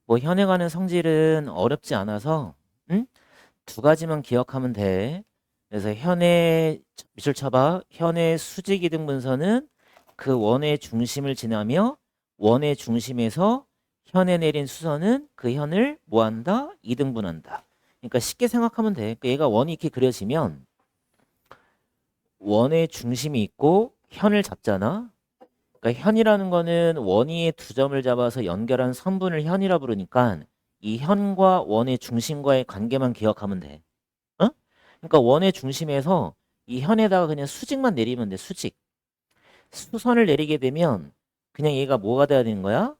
뭐 현에 가는 성질은 어렵지 않아서 응? 두 가지만 기억하면 돼. 그래서 현의 밑줄 쳐봐. 현의 수직 이등 분선은 그 원의 중심을 지나며 원의 중심에서 현에 내린 수선은 그 현을 뭐 한다? 이등분한다. 그러니까 쉽게 생각하면 돼. 그러니까 얘가 원이 이렇게 그려지면 원의 중심이 있고 현을 잡잖아. 그러니까 현이라는 거는 원위의 두 점을 잡아서 연결한 선분을 현이라 부르니까 이 현과 원의 중심과의 관계만 기억하면 돼. 어? 그러니까 원의 중심에서 이 현에다가 그냥 수직만 내리면 돼. 수직. 수선을 내리게 되면 그냥 얘가 뭐가 돼야 되는 거야?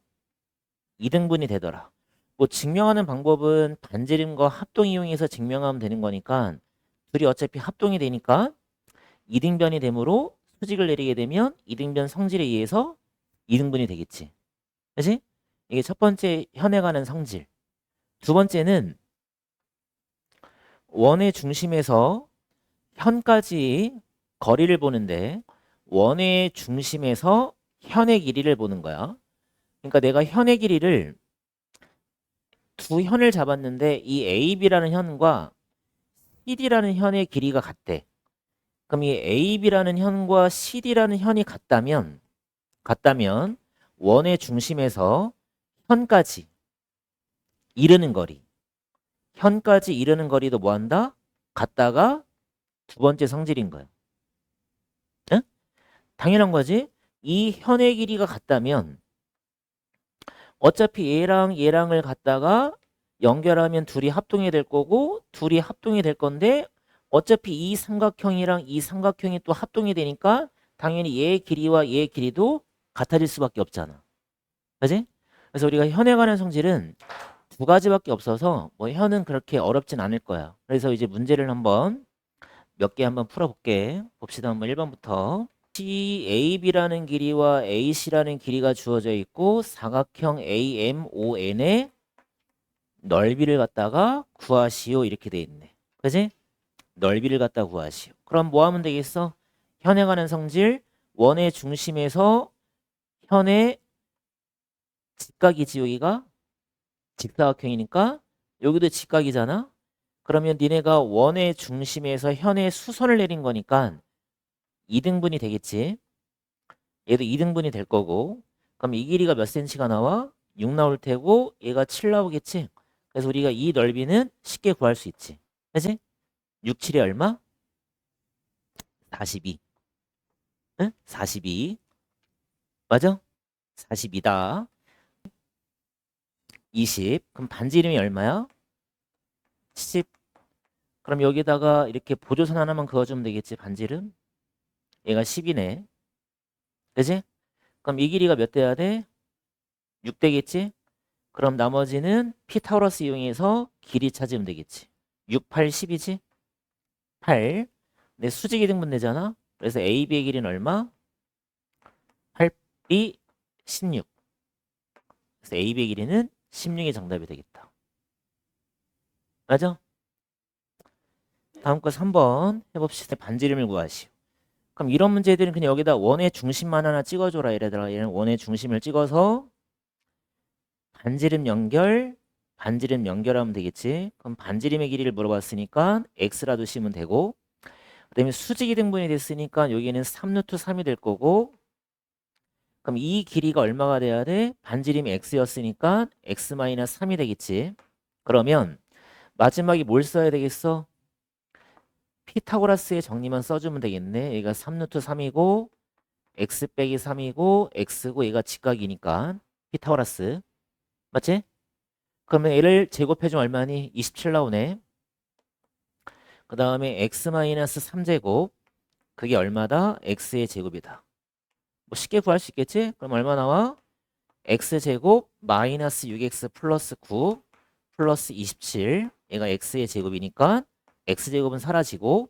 이등분이 되더라. 뭐 증명하는 방법은 반지름과 합동 이용해서 증명하면 되는 거니까 둘이 어차피 합동이 되니까 이등변이 되므로 수직을 내리게 되면 이등변 성질에 의해서 이등분이 되겠지. 그치? 이게 첫 번째 현에 관한 성질. 두 번째는 원의 중심에서 현까지 거리를 보는데 원의 중심에서 현의 길이를 보는 거야. 그러니까 내가 현의 길이를 두 현을 잡았는데 이 AB라는 현과 CD라는 현의 길이가 같대. 그럼 이 AB라는 현과 CD라는 현이 같다면 원의 중심에서 현까지 이르는 거리. 현까지 이르는 거리도 뭐 한다? 같다가 두 번째 성질인 거야. 응? 당연한 거지. 이 현의 길이가 같다면 어차피 얘랑 얘랑을 갖다가 연결하면 둘이 합동이 될 거고 둘이 합동이 될 건데 어차피 이 삼각형이랑 이 삼각형이 또 합동이 되니까 당연히 얘의 길이와 얘의 길이도 같아질 수밖에 없잖아. 그지? 그래서 우리가 현에 관한 성질은 두 가지밖에 없어서 뭐 현은 그렇게 어렵진 않을 거야. 그래서 이제 문제를 한번 몇 개 한번 풀어볼게. 봅시다. 한번 1번부터. CAB라는 길이와 AC라는 길이가 주어져 있고 사각형 AMON의 넓이를 갖다가 구하시오 이렇게 돼 있네. 그지? 넓이를 갖다 구하시오. 그럼 뭐 하면 되겠어? 현에 관한 성질 원의 중심에서 현의 직각이지 여기가 직사각형이니까 여기도 직각이잖아. 그러면 니네가 원의 중심에서 현의 수선을 내린 거니까 2등분이 되겠지. 얘도 2등분이 될 거고. 그럼 이 길이가 몇 cm가 나와? 6 나올 테고 얘가 7 나오겠지. 그래서 우리가 이 넓이는 쉽게 구할 수 있지. 그치? 6, 7이 얼마? 42. 응? 42. 맞아? 42다. 20. 그럼 반지 이름이 얼마야? 10. 그럼 여기다가 이렇게 보조선 하나만 그어주면 되겠지. 반지 이름? 얘가 10이네. 그치? 그럼 이 길이가 몇 돼야 돼? 6 되겠지? 그럼 나머지는 피타고라스 이용해서 길이 찾으면 되겠지. 6, 8, 10이지? 8. 내 수직이 등분되잖아. 그래서 AB의 길이는 얼마? 8B 16. 그래서 AB의 길이는 16이 정답이 되겠다. 맞아? 다음 거 3번 해봅시다. 반지름을 구하시오. 그럼 이런 문제들은 그냥 여기다 원의 중심만 하나 찍어줘라. 이래더라. 얘는 원의 중심을 찍어서 반지름 연결하면 되겠지. 그럼 반지름의 길이를 물어봤으니까 x라도 씌우면 되고 그다음에 수직이 등분이 됐으니까 여기는 3루트 3이 될 거고 그럼 이 길이가 얼마가 돼야 돼? 반지름이 x였으니까 x-3이 되겠지. 그러면 마지막에 뭘 써야 되겠어? 피타고라스의 정리만 써주면 되겠네. 얘가 3루트 3이고 x 빼기 3이고 x고 얘가 직각이니까 피타고라스 맞지? 그러면 얘를 제곱해주면 얼마니? 27 나오네. 그 다음에 x-3제곱 그게 얼마다? x의 제곱이다. 뭐 쉽게 구할 수 있겠지? 그럼 얼마 나와? x제곱 마이너스 6x 플러스 9 플러스 27 얘가 x의 제곱이니까 x제곱은 사라지고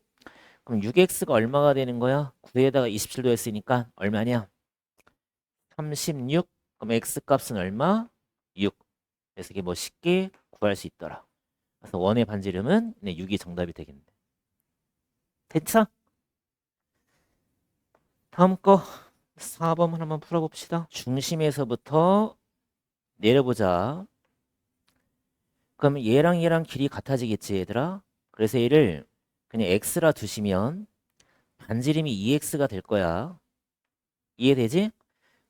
그럼 6x가 얼마가 되는 거야? 9에다가 27도 했으니까 얼마냐? 36 그럼 x값은 얼마? 6 그래서 이게 뭐 쉽게 구할 수 있더라. 그래서 원의 반지름은 6이 정답이 되겠네. 됐어? 다음 거 4번 한번 풀어봅시다. 중심에서부터 내려보자. 그러면 얘랑 길이 같아지겠지, 얘들아? 그래서 얘를 그냥 x라 두시면 반지름이 2x가 될 거야. 이해되지?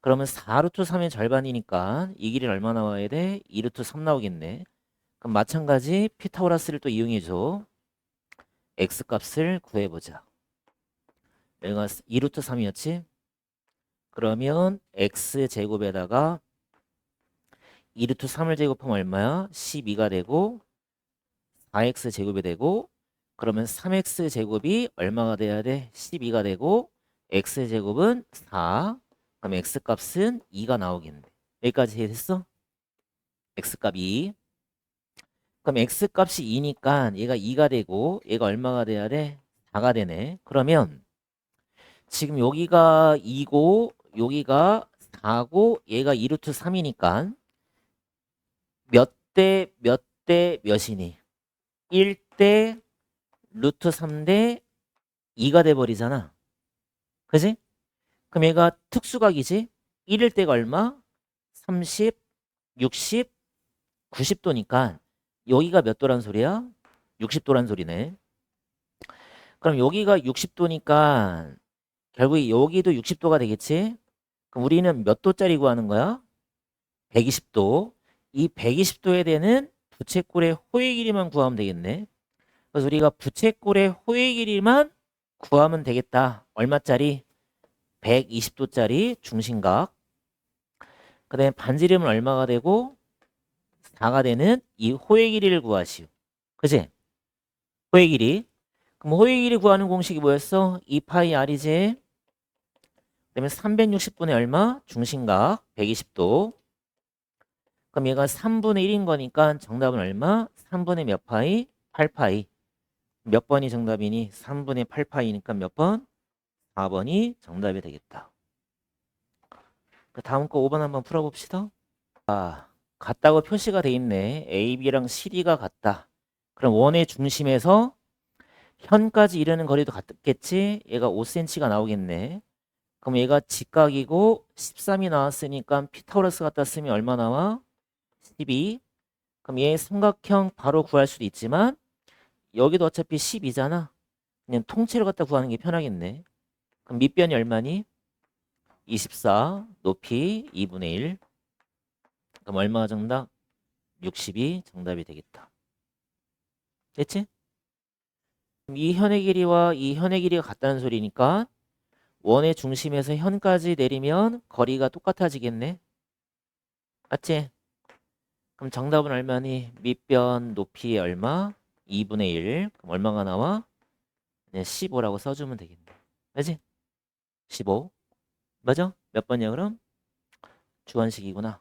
그러면 4루트 3의 절반이니까 이 길이는 얼마 나와야 돼? 2루트 3 나오겠네. 그럼 마찬가지 피타고라스를 또 이용해줘. x 값을 구해보자. 여기가 2루트 3이었지? 그러면 x 제곱에다가 2루트 3을 제곱하면 얼마야? 12가 되고 4x 제곱이 되고 그러면 3x 제곱이 얼마가 돼야 돼? 12가 되고 x 제곱은 4. 그럼 x 값은 2가 나오겠네. 여기까지 이해됐어? x 값 2. 그럼 x 값이 2니까 얘가 2가 되고 얘가 얼마가 돼야 돼? 4가 되네. 그러면 지금 여기가 2고 여기가 4고 얘가 2루트 3이니까 몇 대 몇이니? 1대 루트 3대 2가 돼버리잖아. 그지? 그럼 얘가 특수각이지? 1일 때가 얼마? 30, 60, 90도니까 여기가 몇 도란 소리야? 60도란 소리네. 그럼 여기가 60도니까 결국 여기도 60도가 되겠지? 그럼 우리는 몇 도짜리 구하는 거야? 120도. 이 120도에 되는 부채꼴의 호의 길이만 구하면 되겠네. 그래서 우리가 부채꼴의 호의 길이만 구하면 되겠다. 얼마짜리? 120도짜리 중심각. 그 다음에 반지름은 얼마가 되고 4가 되는 이 호의 길이를 구하시오. 그치? 호의 길이. 그럼 호의 길이 구하는 공식이 뭐였어? 2파이 r이지. 그다음에 360분의 얼마? 중심각 120도. 그럼 얘가 3분의 1인 거니까 정답은 얼마? 3분의 몇 파이? 8파이. 몇 번이 정답이니? 3분의 8파이니까 몇 번? 4번이 정답이 되겠다. 그 다음 거 5번 한번 풀어봅시다. 아, 같다고 표시가 돼 있네. A, B랑 CD가 같다. 그럼 원의 중심에서 현까지 이르는 거리도 같겠지? 얘가 5cm가 나오겠네. 그럼 얘가 직각이고 13이 나왔으니까 피타고라스 갖다 쓰면 얼마 나와? 12. 그럼 얘 삼각형 바로 구할 수도 있지만 여기도 어차피 12잖아. 그냥 통째로 갖다 구하는 게 편하겠네. 그럼 밑변이 얼마니? 24, 높이 2분의 1. 그럼 얼마가 정답? 60이 정답이 되겠다. 됐지? 그럼 이 현의 길이와 이 현의 길이가 같다는 소리니까 원의 중심에서 현까지 내리면 거리가 똑같아지겠네. 맞지? 그럼 정답은 얼마니? 밑변 높이 얼마? 2분의 1. 그럼 얼마가 나와? 네, 15라고 써주면 되겠네. 그지? 15. 맞아? 몇 번이야 그럼? 주관식이구나.